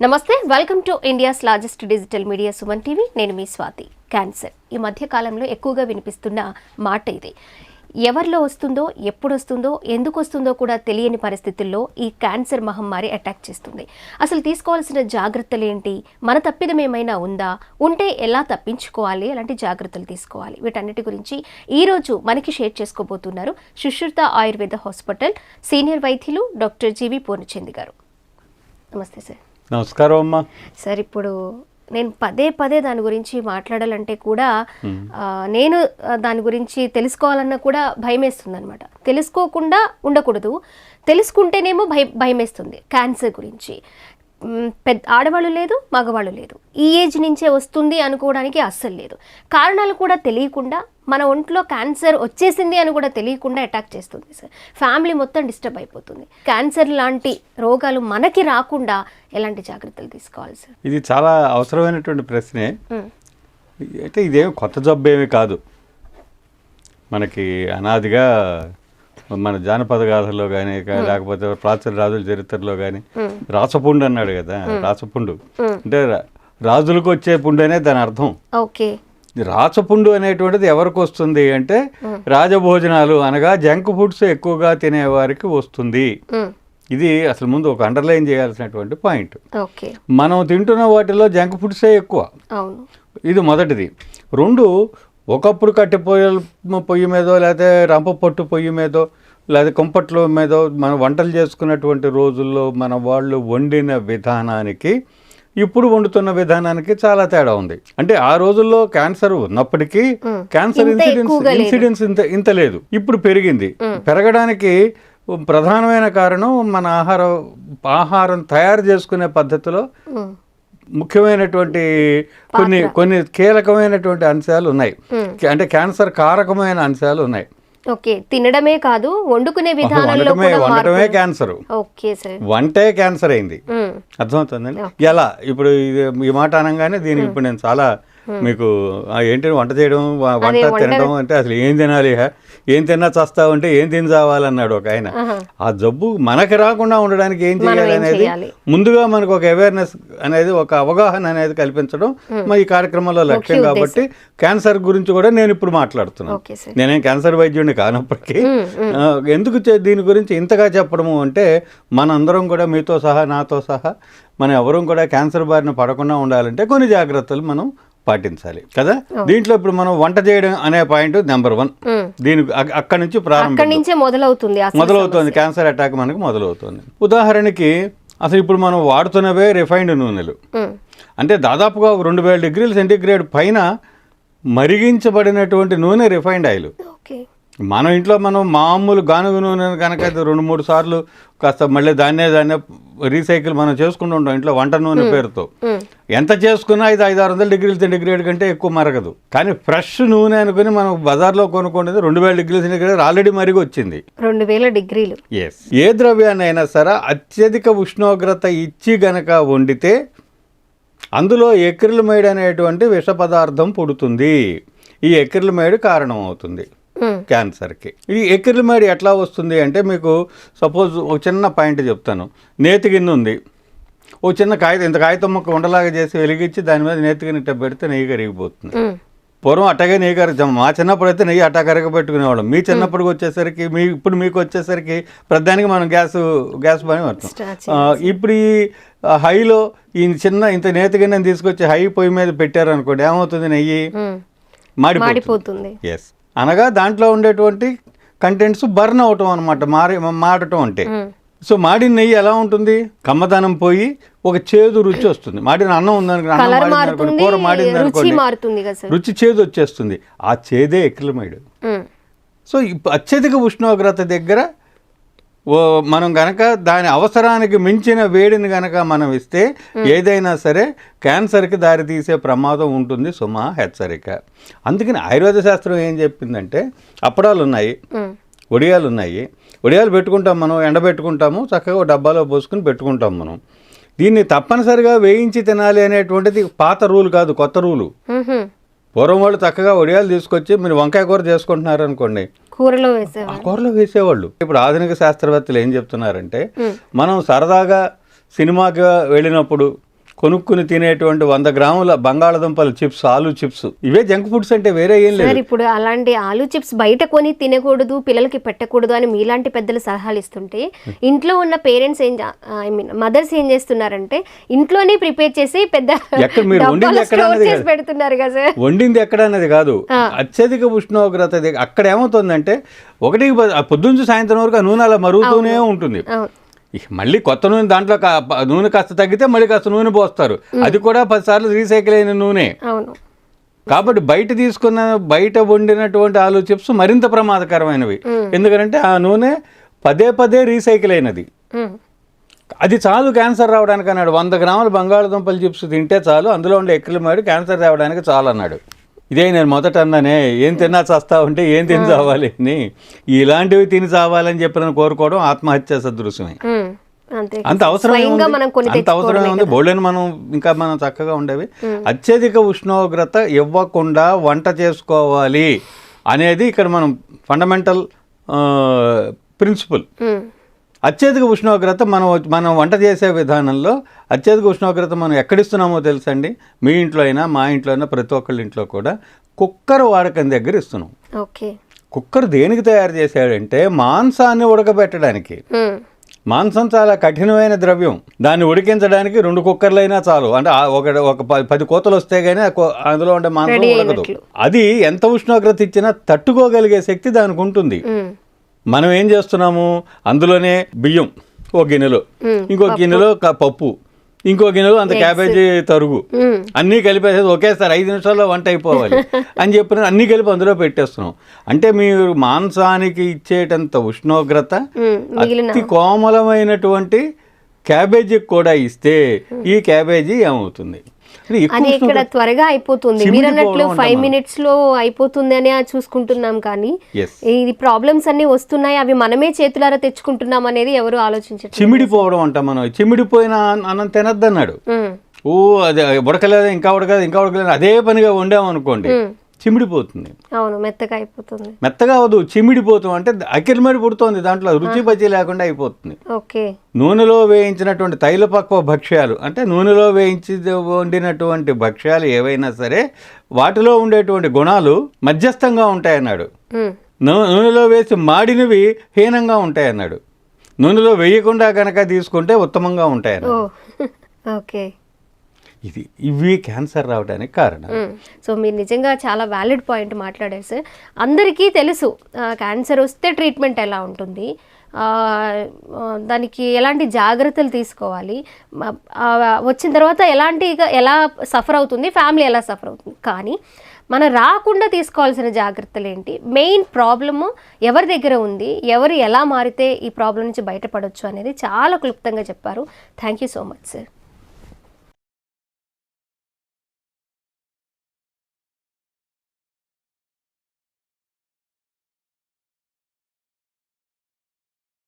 నమస్తే, welcome to India's largest digital media Suman TV. నేను మీ Swathi. Cancer ఈ మధ్య కాలంలో ఎక్కువగా వినిపిస్తున్న మాట ఇది. ఎవరిలో వస్తుందో, ఎప్పుడు వస్తుందో, ఎందుకు వస్తుందో కూడా తెలియని పరిస్థితుల్లో ఈ క్యాన్సర్ మహమ్మారి అటాక్ చేస్తుంది. అసలు తీసుకోవాల్సిన జాగ్రత్తలు ఏంటి? మన తప్పిదం ఏమైనా ఉందా? ఉంటే ఎలా తప్పించుకోవాలి? అలాంటి జాగ్రత్తలు తీసుకోవాలి. వీటన్నిటి గురించి ఈరోజు మనకి షేర్ చేసుకోబోతున్నారు సుశ్రుత ఆయుర్వేద హాస్పిటల్ సీనియర్ వైద్యులు డాక్టర్ జీవి పూర్ణచంద్ గారు. నమస్తే సార్. నమస్కారం అమ్మా. సార్, ఇప్పుడు నేను పదే దాని గురించి మాట్లాడాలంటే కూడా నేను దాని గురించి తెలుసుకోవాలన్నా కూడా భయమేస్తుంది అనమాట. తెలుసుకోకుండా ఉండకూడదు, తెలుసుకుంటేనేమో భయమేస్తుంది. క్యాన్సర్ గురించి పెద్ద ఆడవాళ్ళు లేదు, మగవాళ్ళు లేదు, ఈ ఏజ్ నుంచే వస్తుంది అనుకోవడానికి అస్సలు లేదు. కారణాలు కూడా తెలియకుండా మన ఒంట్లో క్యాన్సర్ వచ్చేసింది అని కూడా తెలియకుండా అటాక్ చేస్తుంది సార్. ఫ్యామిలీ మొత్తం డిస్టర్బ్ అయిపోతుంది. క్యాన్సర్ లాంటి రోగాలు మనకి రాకుండా ఎలాంటి జాగ్రత్తలు తీసుకోవాలి సార్? ఇది చాలా అవసరమైనటువంటి ప్రశ్నే. అయితే ఇదేం కొత్త జబ్బు ఏమీ కాదు. మనకి అనాదిగా మన జానపద గాథల్లో కానీ లేకపోతే ప్రాచీన రాజుల చరిత్రలో కానీ రాచపుండు అన్నాడు కదా. రాచపుండు అంటే రాజులకు వచ్చే పుండు అనే దాని అర్థం. ఓకే. రాచపుండు అనేటువంటిది ఎవరికి వస్తుంది అంటే రాజభోజనాలు అనగా జంక్ ఫుడ్స్ ఎక్కువగా తినేవారికి వస్తుంది. ఇది అసలు ముందు ఒక అండర్లైన్ చేయాల్సినటువంటి పాయింట్. మనం తింటున్న వాటిలో జంక్ ఫుడ్సే ఎక్కువ. ఇది మొదటిది. రెండు, ఒకప్పుడు కట్టె పొయ్యి మీదో లేకపోతే రంప పొట్టు పొయ్యి మీదో లేదా కుంపట్లో మీదో మనం వంటలు చేసుకున్నటువంటి రోజుల్లో మన వాళ్ళు వండిన విధానానికి ఇప్పుడు వండుతున్న విధానానికి చాలా తేడా ఉంది. అంటే ఆ రోజుల్లో క్యాన్సర్ ఉన్నప్పటికీ క్యాన్సర్ ఇన్సిడెన్స్ ఇంత లేదు. ఇప్పుడు పెరిగింది. పెరగడానికి ప్రధానమైన కారణం మన ఆహారం తయారు చేసుకునే పద్ధతిలో ముఖ్యమైనటువంటి కొన్ని కీలకమైనటువంటి అంశాలు ఉన్నాయి. అంటే క్యాన్సర్ కారకమైన అంశాలు ఉన్నాయి. ఓకే. తినడమే కాదు, వండుకునే విధానంలో వండటమే క్యాన్సర్. వంటే క్యాన్సర్ అయింది. అర్థమవుతుందండి. ఎలా ఇప్పుడు ఈ మాట అనగానే దీనికి ఇప్పుడు నేను చాలా మీకు ఏంటి వంట చేయడం, వంట తినడం అంటే అసలు ఏం తినాలి, ఏం తిన్నా చస్తావు అంటే ఏం తిని చావాలన్నాడు ఒక ఆయన. ఆ జబ్బు మనకి రాకుండా ఉండడానికి ఏం చేయాలి అనేది ముందుగా మనకు ఒక అవేర్నెస్ అనేది, ఒక అవగాహన అనేది కల్పించడం మా ఈ కార్యక్రమంలో లక్ష్యం. కాబట్టి క్యాన్సర్ గురించి కూడా నేను ఇప్పుడు మాట్లాడుతున్నాను. నేనేం క్యాన్సర్ వైద్యుడిని కానప్పటికీ ఎందుకు దీని గురించి ఇంతగా చెప్పడము అంటే మనందరం కూడా మీతో సహా నాతో సహా మనం ఎవరూ కూడా క్యాన్సర్ బారిన పడకుండా ఉండాలంటే కొన్ని జాగ్రత్తలు మనం పాటించాలి కదా. దీంట్లో ఇప్పుడు మనం వంట చేయడం అనే పాయింట్ నెంబర్ 1. దీనికి అక్కడి నుంచి మొదలవుతుంది క్యాన్సర్ అటాక్ మనకు మొదలవుతుంది. ఉదాహరణకి అసలు ఇప్పుడు మనం వాడుతున్నవే రిఫైన్డ్ నూనెలు. అంటే దాదాపుగా 2000 డిగ్రీల సెంటీగ్రేడ్ పైన మరిగించబడినటువంటి నూనె రిఫైన్డ్ ఆయిల్. మన ఇంట్లో మనం మామూలు గానుగ నూనె కనుక 2-3 సార్లు కాస్త మళ్ళీ దాన్నే రీసైకిల్ మనం చేసుకుంటూ ఉంటాం ఇంట్లో వంట నూనె పేరుతో. ఎంత చేసుకున్నా ఇది 500-600 డిగ్రీల సెంటీగ్రేడ్ కంటే ఎక్కువ మరగదు. కానీ ఫ్రెష్ నూనె అనుకుని మనం బజార్లో కొనుక్కునేది 2000 డిగ్రీల సెంటీగ్రేడ్ ఆల్రెడీ మరిగి వచ్చింది. 2000 డిగ్రీలు. ఏ ద్రవ్యాన్ని అయినా సరే అత్యధిక ఉష్ణోగ్రత ఇచ్చి గనక వండితే అందులో ఎక్రిలమైడ్ అనేటువంటి విష పదార్థం పుడుతుంది. ఈ ఎక్రిలమైడ్ కారణం అవుతుంది క్యాన్సర్కి. ఈ ఎక్రిలమైడ్ ఎట్లా వస్తుంది అంటే మీకు సపోజ్ ఒక చిన్న పాయింట్ చెప్తాను. నేతి గిన్నె ఉంది, ఓ చిన్న కాగితం, ఇంత కాగితం ముక్క ఉండలాగా చేసి వెలిగించి దాని మీద నేతి గిన్నె పెడితే నెయ్యి కరిగిపోతుంది. పూర్వం అట్టగే నెయ్యి కరిగి మా చిన్నప్పుడు అయితే నెయ్యి అట్టా కరగబెట్టుకునేవాళ్ళం. మీ చిన్నప్పటికి వచ్చేసరికి ఇప్పుడు మీకు వచ్చేసరికి ప్రధానికి మనం గ్యాస్ పని పడతాం. ఇప్పుడు ఈ హైలో ఈ చిన్న ఇంత నేతి గిన్నెని తీసుకొచ్చి హై పొయ్యి మీద పెట్టారనుకోండి, ఏమవుతుంది? నెయ్యి మాడిపోతుంది. ఎస్, అనగా దాంట్లో ఉండేటువంటి కంటెంట్స్ బర్న్ అవటం అనమాట, మాడటం అంటే. సో మాడిన నెయ్యి ఎలా ఉంటుంది? కమ్మదనం పోయి ఒక చేదు రుచి వస్తుంది. మాడిన అన్నం ఉందనుకోండి, కూర మాడింది అనుకోండి, రుచి చేదు వచ్చేస్తుంది. ఆ చేదే ఎక్రిలమైడ్. సో అత్యధిక ఉష్ణోగ్రత దగ్గర మనం గనక దాని అవసరానికి మించిన వేడిని గనక మనం ఇస్తే ఏదైనా సరే క్యాన్సర్కి దారితీసే ప్రమాదం ఉంటుంది. సుమా, హెచ్చరిక. అందుకని ఆయుర్వేద శాస్త్రం ఏం చెప్పిందంటే అప్పడాలు ఉన్నాయి, వడియాలు ఉన్నాయి. వడియాలు పెట్టుకుంటాం మనం, ఎండబెట్టుకుంటాము, చక్కగా డబ్బాలో పోసుకుని పెట్టుకుంటాం మనం. దీన్ని తప్పనిసరిగా వేయించి తినాలి అనేటువంటిది పాత రూల్ కాదు, కొత్త రూలు. పూర్వం వాళ్ళు చక్కగా వడియాలు తీసుకొచ్చి మీరు వంకాయ కూర చేసుకుంటున్నారు అనుకోండి, కూరలో వేసేవాళ్ళు. ఇప్పుడు ఆధునిక శాస్త్రవేత్తలు ఏం చెప్తున్నారంటే మనం సరదాగా సినిమాకి వెళ్ళినప్పుడు కొనుక్కుని తినేటువంటి 100 గ్రాముల బంగాళదుంపల చిప్స్, ఆలు చిప్స్, ఇవే జంక్ ఫుడ్స్ అంటే వేరే ఏం లేదు. సార్ ఇప్పుడు అలాంటి ఆలు చిప్స్ బయట కొని తినకూడదు, పిల్లలకి పెట్టకూడదు అని మీలాంటి పెద్దలు సలహాలు ఇస్తుంటే ఇంట్లో ఉన్న పేరెంట్స్ మదర్స్ ఏం చేస్తున్నారంటే ఇంట్లోనే ప్రిపేర్ చేసి పెద్ద పెడుతున్నారు కదా సార్. వండింది ఎక్కడ అన్నది కాదు, అత్యధిక ఉష్ణోగ్రత అక్కడ ఏమవుతుందంటే ఒకటి పొద్దుంచి సాయంత్రం వరకు ఆ నూనె అలా మరుగుతూనే ఉంటుంది. మళ్ళీ కొత్త నూనె దాంట్లో నూనె కాస్త తగ్గితే మళ్ళీ కాస్త నూనె పోస్తారు, అది కూడా 10 సార్లు రీసైకిల్ అయిన నూనె. కాబట్టి బయట వండినటువంటి ఆలు చిప్స్ మరింత ప్రమాదకరమైనవి. ఎందుకంటే ఆ నూనె పదే రీసైకిల్ అయినది. అది చాలు క్యాన్సర్ రావడానికి అన్నాడు. 100 గ్రాముల బంగాళదుంపల చిప్స్ తింటే చాలు, అందులో ఉండే ఎక్రిలమైడ్ క్యాన్సర్ రావడానికి చాలు అన్నాడు. ఇదే నేను మొదట అన్నానే, ఏం తిన్నా చస్తా ఉంటే ఏం తిని చావాలి అని. ఇలాంటివి తిని చావాలని చెప్పిన కోరుకోవడం ఆత్మహత్య సదృశ్యమే. అంత అవసరమే ఉంది. బోళ్ళని మనం చక్కగా ఉండేవి. అత్యధిక ఉష్ణోగ్రత ఇవ్వకుండా వంట చేసుకోవాలి అనేది ఇక్కడ మనం ఫండమెంటల్ ప్రిన్సిపల్. అత్యధిక ఉష్ణోగ్రత మనం వంట చేసే విధానంలో అత్యధిక ఉష్ణోగ్రత మనం ఎక్కడిస్తున్నామో తెలుసండి. మీ ఇంట్లో అయినా మా ఇంట్లో అయినా ప్రతి ఒక్కళ్ళ ఇంట్లో కూడా కుక్కర్ వాడకం దగ్గర ఇస్తున్నాం. కుక్కర్ దేనికి తయారు చేశాడంటే మాంసాన్ని ఉడకబెట్టడానికి. మాంసం చాలా కఠినమైన ద్రవ్యం, దాన్ని ఉడికించడానికి 2 కుక్కర్లు అయినా చాలు. అంటే ఒక 10 కోతలు వస్తే గానీ అందులో ఉండే మాంసం ఉడకదు. అది ఎంత ఉష్ణోగ్రత ఇచ్చినా తట్టుకోగలిగే శక్తి దానికి ఉంటుంది. మనం ఏం చేస్తున్నాము, అందులోనే బియ్యం ఒక గిన్నెలో, ఇంకో గిన్నెలో పప్పు, ఇంకో గిన్నెలో అంత క్యాబేజీ తరుగు, అన్నీ కలిపేసేది ఒకేసారి 5 నిమిషాల్లో వంట అయిపోవాలి అని చెప్పిన అన్నీ కలిపి అందులో పెట్టేస్తున్నాం. అంటే మీరు మాంసానికి ఇచ్చేటంత ఉష్ణోగ్రత అతి కోమలమైనటువంటి క్యాబేజీకి కూడా ఇస్తే ఈ క్యాబేజీ ఏమవుతుంది, అది ఇక్కడ త్వరగా అయిపోతుంది. మీరు అన్నట్లు 5 minutes లో అయిపోతుంది అని చూసుకుంటున్నాం, కానీ ఇది ప్రాబ్లమ్స్ అన్ని వస్తున్నాయి, అవి మనమే చేతులారా తెచ్చుకుంటున్నాం అనేది ఎవరు ఆలోచించారు. చిమిడిపోవడం అంట. మనం చిమిడిపోయిన అన్నం తినద్దన్నాడు. అది ఉడకలేదు, ఇంకా ఉడకలేదు అదే పనిగా వండామనుకోండి, చిమిడిపోతుంది. అవును, మెత్తగా అయిపోతుంది. మెత్తగా అవదు, చిమిడిపోతాం. అంటే అకిలిమడి పుడుతోంది, దాంట్లో రుచి బజ్జీ లేకుండా అయిపోతుంది. నూనెలో వేయించినటువంటి తైలపక్వ భక్ష్యాలు, అంటే నూనెలో వేయించి వండినటువంటి భక్ష్యాలు ఏవైనా సరే వాటిలో ఉండేటువంటి గుణాలు మధ్యస్థంగా ఉంటాయన్నాడు. నూనెలో వేసి మాడినవి హీనంగా ఉంటాయన్నాడు. నూనెలో వేయకుండా కనుక తీసుకుంటే ఉత్తమంగా ఉంటాయన్నాడు. ఇవి క్యాన్సర్ రావడానికి కారణం. సో మీరు నిజంగా చాలా వ్యాలిడ్ పాయింట్ మాట్లాడారు సార్. అందరికీ తెలుసు క్యాన్సర్ వస్తే ట్రీట్మెంట్ ఎలా ఉంటుంది, దానికి ఎలాంటి జాగ్రత్తలు తీసుకోవాలి, వచ్చిన తర్వాత ఎలా సఫర్ అవుతుంది, ఫ్యామిలీ ఎలా సఫర్ అవుతుంది. కానీ మనం రాకుండా తీసుకోవాల్సిన జాగ్రత్తలు ఏంటి, మెయిన్ ప్రాబ్లము ఎవరి దగ్గర ఉంది, ఎవరు ఎలా మారితే ఈ ప్రాబ్లం నుంచి బయటపడవచ్చు అనేది చాలా క్లుప్తంగా చెప్పారు. Thank you so much sir.